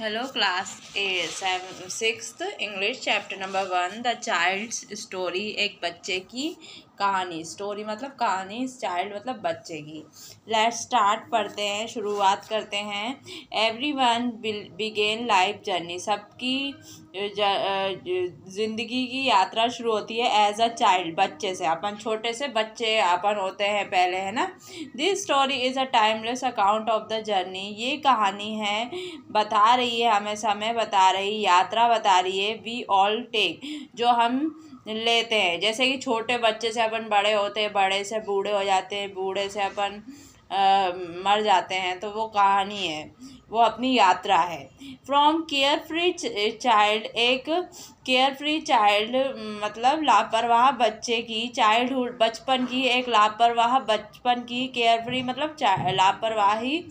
Hello class 6th English chapter number 1 The Child's Story। एक बच्चे की कहानी। स्टोरी मतलब कहानी, चाइल्ड मतलब बच्चे की। लेट्स स्टार्ट पढ़ते हैं, शुरुआत करते हैं। Everyone begin life journey. सबकी ज़िंदगी की यात्रा शुरू होती है एज अ चाइल्ड, बच्चे से। अपन छोटे से बच्चे अपन होते हैं पहले, है ना। This story is a timeless account of the journey. ये कहानी है, बता रही है हमें, समय बता रही, यात्रा बता रही है। वी ऑल टेक, जो हम लेते हैं। जैसे कि छोटे बच्चे से अपन बड़े होते हैं, बड़े से बूढ़े हो जाते हैं, बूढ़े से अपन मर जाते हैं। तो वो कहानी है, वो अपनी यात्रा है। फ्रॉम केयर फ्री चाइल्ड, एक केयर फ्री चाइल्ड मतलब लापरवाह बच्चे की, चाइल्डहुड बचपन की, एक लापरवाह बचपन की, केयर फ्री मतलब लापरवाही,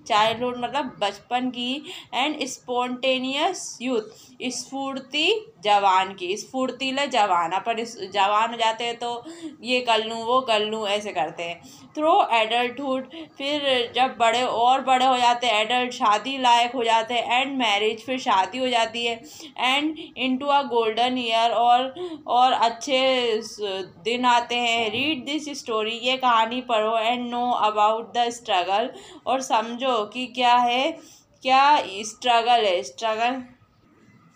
चाइल्डहुड मतलब बचपन की, एंड स्पॉन्टेनियस यूथ स्फूर्ति जवान की, स्फूर्तिले जवान। अपन इस जवान हो जाते हैं तो ये कर लूँ वो कर लूँ ऐसे करते हैं। थ्रू एडल्टहुड, फिर जब बड़े हो जाते हैं, एडल्ट शादी लायक हो जाते हैं, एंड मैरिज फिर शादी हो जाती है, and into a golden year और अच्छे दिन आते हैं। रीड दिस स्टोरी, ये कहानी पढ़ो, and know about the struggle, और समझो कि क्या है, क्या स्ट्रगल है। स्ट्रगल,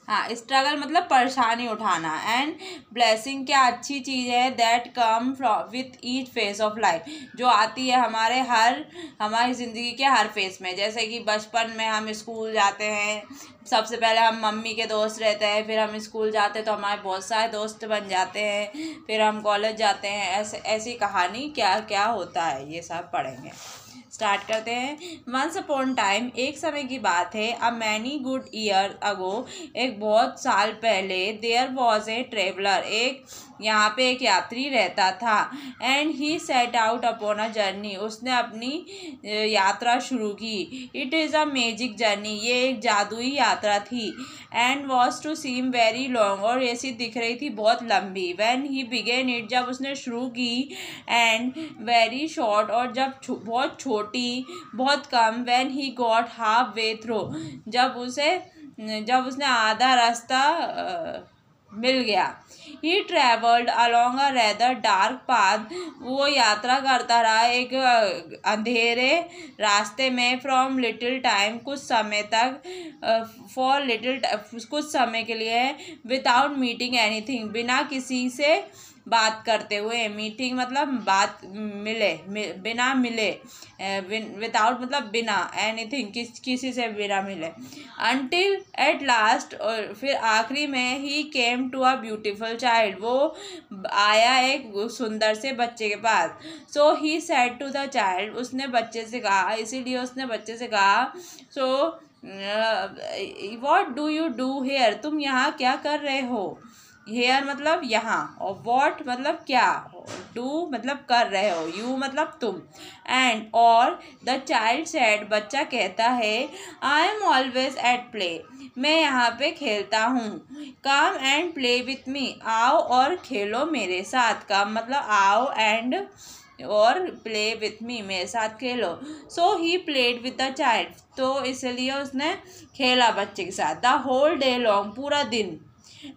हाँ, स्ट्रगल मतलब परेशानी उठाना। एंड ब्लेसिंग, क्या अच्छी चीज़ है। That come from with each phase of life, जो आती है हमारी ज़िंदगी के हर फेज में। जैसे कि बचपन में हम स्कूल जाते हैं, सबसे पहले हम मम्मी के दोस्त रहते हैं, फिर हम स्कूल जाते हैं तो हमारे बहुत सारे दोस्त बन जाते हैं, फिर हम कॉलेज जाते हैं। ऐसी कहानी क्या क्या होता है, ये सब पढ़ेंगे। स्टार्ट करते हैं। वंस अपॉन टाइम, एक समय की बात है। A many good year ago, एक बहुत साल पहले। देयर वॉज ए ट्रेवलर, यहाँ पे एक यात्री रहता था। And he set out upon a journey, उसने अपनी यात्रा शुरू की। It is a magic journey, ये एक जादुई यात्रा थी। And was to seem very long, और ऐसी दिख रही थी बहुत लंबी। व्हेन ही बिगेन इट, जब उसने शुरू की। एंड वेरी शॉर्ट, और जब बहुत छोटी, बहुत कम। When he got half way through, जब उसने आधा रास्ता मिल गया। He travelled along a rather dark path, वो यात्रा करता रहा एक अंधेरे रास्ते में। फ्रॉम लिटिल टाइम, कुछ समय तक। फॉर लिटिल, कुछ समय के लिए। विदाउट मीटिंग एनीथिंग, बिना किसी से बात करते हुए। मीटिंग मतलब बात, बिना मिले। विदाउट मतलब बिना, एनीथिंग किसी से बिना मिले। अनटिल एट लास्ट, और फिर आखिरी में। He came to a beautiful child, वो आया एक सुंदर से बच्चे के पास। So he said to the child, उसने बच्चे से कहा, इसीलिए उसने बच्चे से कहा। So what do you do here, तुम यहाँ क्या कर रहे हो। हेयर मतलब यहाँ, और वॉट मतलब क्या, डू मतलब कर रहे हो, यू मतलब तुम, एंड और। द चाइल्ड सेड, बच्चा कहता है। I am always at play, मैं यहाँ पे खेलता हूँ। Come and play with me, आओ और खेलो मेरे साथ। कम मतलब आओ, एंड और प्ले विथ मी, मेरे साथ खेलो। So he played with the child, तो इसलिए उसने खेला बच्चे के साथ। द होल डे लॉन्ग, पूरा दिन।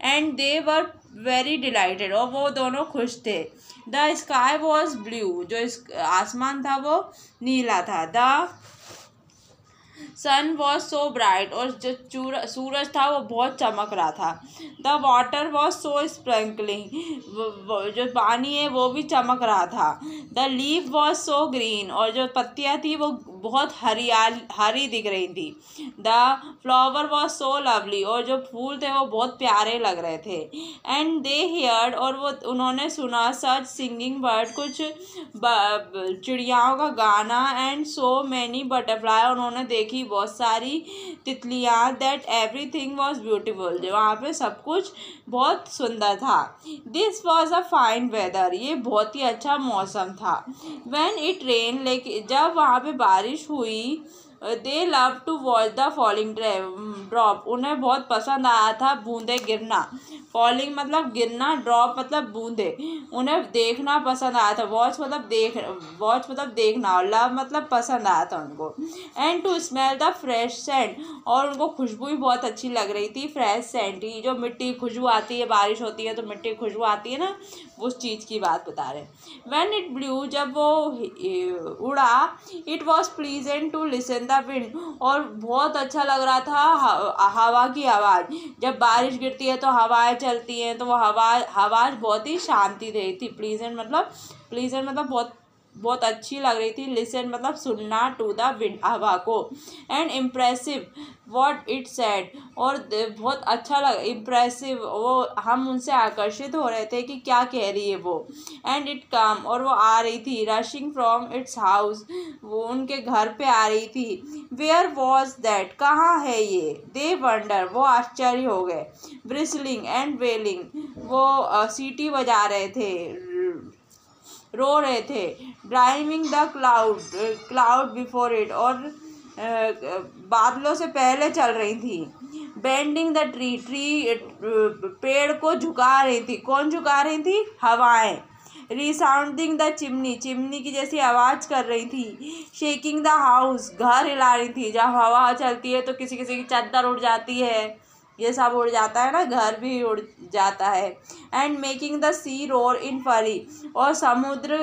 And they were very dilated, और वो दोनों खुश थे। द स्काई वॉज ब्लू, जो आसमान था वो नीला था। The sun was so bright, और जो सूरज था वो बहुत चमक रहा था। The water was so sprinkling, जो पानी है वो भी चमक रहा था। The leaf was so green, और जो पत्तियाँ थी वो बहुत हरी दिख रही थी। The flower was so lovely, और जो फूल थे वो बहुत प्यारे लग रहे थे। एंड दे हियर्ड, और उन्होंने सुना। सच सिंगिंग बर्ड, कुछ चिड़ियाओं का गाना। एंड सो मैनी बटरफ्लाई, उन्होंने देखी बहुत सारी तितलियाँ। दैट एवरीथिंग वॉज ब्यूटीफुल, वहाँ पे सब कुछ बहुत सुंदर था। This was a fine weather, ये बहुत ही अच्छा मौसम था। व्हेन इट रेन, लेकिन जब वहाँ पे बारिश हुई। They love to watch the falling drop, उन्हें बहुत पसंद आया था बूंदे गिरना। फॉलिंग मतलब गिरना, ड्रॉप मतलब बूंदे, उन्हें देखना पसंद आया था। वॉच मतलब देखना, और लव मतलब पसंद आया था उनको। And to smell the fresh scent, और उनको खुशबू भी बहुत अच्छी लग रही थी। फ्रेश सेंट की जो मिट्टी खुशबू आती है, बारिश होती है तो मिट्टी खुशबू आती है ना, उस चीज़ की बात बता रहे हैं। व्हेन इट ब्लू, जब वो उड़ा, it was pleasant to listen the wind, और बहुत अच्छा लग रहा था हवा की आवाज़। जब बारिश गिरती है तो हवाएं चलती हैं, तो वो आवाज़ बहुत ही शांति दे रही थी। प्लीजेंट मतलब बहुत अच्छी लग रही थी। लिसन मतलब सुनना, टू द विंड हवा को। And impressive what it said, और बहुत अच्छा लग, इम्प्रेसिव, वो हम उनसे आकर्षित हो रहे थे कि क्या कह रही है वो। एंड इट कम, और वो आ रही थी। रशिंग फ्रॉम इट्स हाउस, वो उनके घर पे आ रही थी। वेयर वॉज दैट, कहाँ है ये। दे वंडर, वो आश्चर्य हो गए। ब्रिसलिंग एंड वेलिंग, वो सीटी बजा रहे थे, रो रहे थे। Driving the cloud before it, और बादलों से पहले चल रही थी। बेंडिंग द ट्री, पेड़ को झुका रही थी। कौन झुका रही थी? हवाएं। रिसाउंडिंग द चिमनी की जैसी आवाज़ कर रही थी। शेकिंग द हाउस, घर हिला रही थी। जब हवा चलती है तो किसी किसी की चादर उड़ जाती है, ये सब उड़ जाता है ना, घर भी उड़ जाता है। And making the sea roar in fury, और समुद्र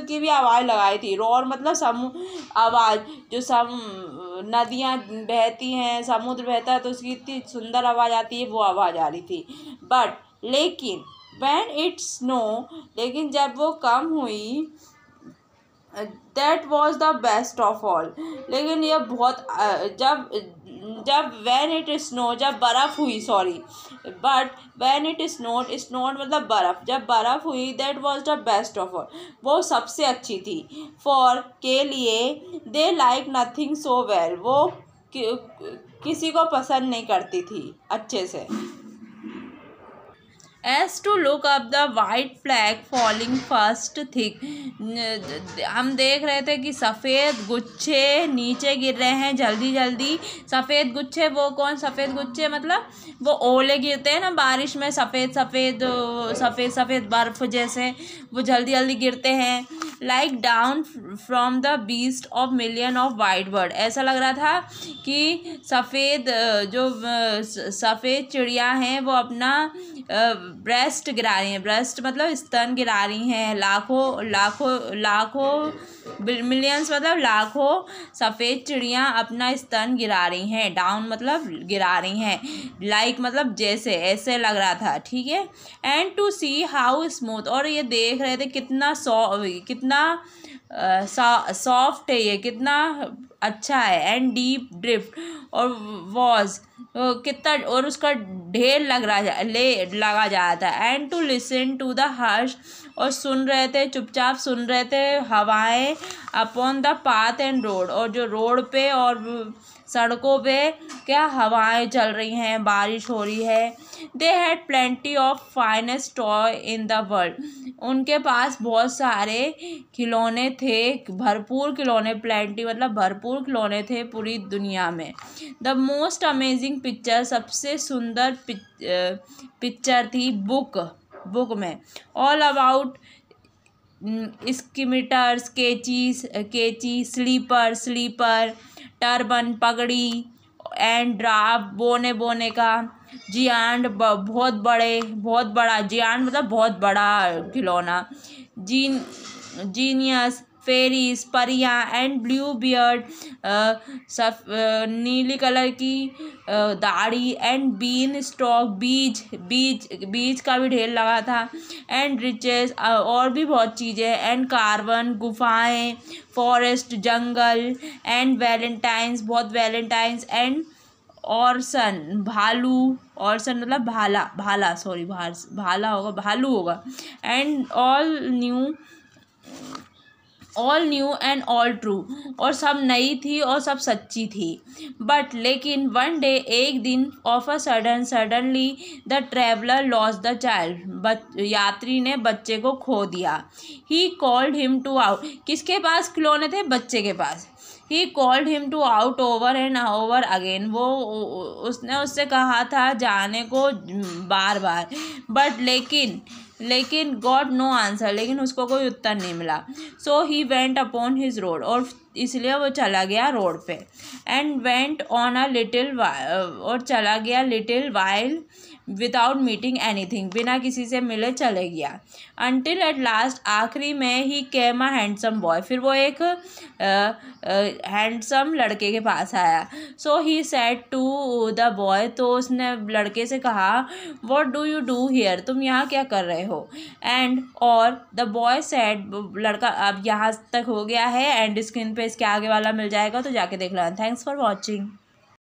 की भी आवाज़ लगाई थी। रोर मतलब आवाज़, जो नदियाँ बहती हैं, समुद्र बहता है तो उसकी इतनी सुंदर आवाज़ आती है, वो आवाज़ आ रही थी। बट लेकिन व्हेन इट स्नो, लेकिन जब वो कम हुई, that was the best of all, लेकिन ये बहुत जब वैन इट स्नो, जब बर्फ़ हुई, सॉरी, बट वैन इट स्नोड मतलब बर्फ़, जब बर्फ़ हुई, that was the best of all, वो सबसे अच्छी थी। फॉर के लिए, they like nothing so well, वो किसी को पसंद नहीं करती थी अच्छे से। As to look up the white flag falling first thick, हम देख रहे थे कि सफ़ेद गुच्छे नीचे गिर रहे हैं जल्दी जल्दी। सफ़ेद गुच्छे, वो कौन सफ़ेद गुच्छे? मतलब वो ओले गिरते हैं ना बारिश में, सफ़ेद सफ़ेद बर्फ़ जैसे, वो जल्दी जल्दी गिरते हैं। Like down from the beast of million of white bird, ऐसा लग रहा था कि सफ़ेद चिड़िया हैं वो अपना ब्रेस्ट गिरा रही हैं। ब्रेस्ट मतलब स्तन गिरा रही हैं। लाखों मिलियंस मतलब लाखों सफ़ेद चिड़ियाँ अपना स्तन गिरा रही हैं। डाउन मतलब गिरा रही हैं। लाइक मतलब जैसे, ऐसे लग रहा था, ठीक है। And to see how smooth, और ये देख रहे थे कितना सॉफ्ट है ये, कितना अच्छा है। एंड डीप ड्रिफ्ट, और वॉज कितना, और उसका ढेर लगा जाता है। And to listen to the hush, और सुन रहे थे, चुपचाप सुन रहे थे हवाएं। Upon the path and road, और जो रोड पे और सड़कों पे क्या हवाएं चल रही हैं, बारिश हो रही है। They had plenty of finest toy in the world, उनके पास बहुत सारे खिलौने थे, भरपूर खिलौने। प्लेंटी मतलब भरपूर खिलौने थे पूरी दुनिया में। द मोस्ट अमेजिंग पिक्चर, सबसे सुंदर पिक्चर थी बुक में। ऑल अबाउट स्कीमिटर्स, केची, स्लीपर, टर्बन पगड़ी, एंड ड्राफ बोने का, जियांट बहुत बड़ा, जियांट मतलब बहुत बड़ा खिलौना। जीनियस, फेरीज परियाँ, एंड ब्लू बियर्ड, नीली कलर की दाढ़ी, एंड बीन स्टॉक, बीज का भी ढेर लगा था। एंड रिचेस, और भी बहुत चीज़ें। एंड कार्बन, गुफाएं, फॉरेस्ट जंगल, एंड वैलेंटाइंस, बहुत वैलेंटाइंस। एंड ऑर्सन, भालू, ऑर्सन मतलब भाला सॉरी, भाला होगा, भालू होगा। And all knew all new and all true, और सब नई थी और सब सच्ची थी। बट लेकिन वन डे, एक दिन, of a suddenly the traveller lost the child, यात्री ने बच्चे को खो दिया। He called him to out, किसके पास खिलौने थे? बच्चे के पास। He called him to out over and over again, वो उसने उससे कहा था जाने को बार बार। बट लेकिन गॉट नो आंसर, लेकिन उसको कोई उत्तर नहीं मिला। So he went upon his road, और इसलिए वो चला गया रोड पे। And went on a little, और चला गया little while without meeting anything, बिना किसी से मिले चले गया। अनटिल एट लास्ट, आखिरी में, he came a handsome boy, फिर वो एक हैंडसम लड़के के पास आया। So he said to the boy, तो उसने लड़के से कहा, what do you do here, तुम यहाँ क्या कर रहे हो? एंड और द बॉय सेड, लड़का, अब यहाँ तक हो गया है, एंड स्क्रीन पे इसके आगे वाला मिल जाएगा तो जाके देख लेना। Thanks for watching.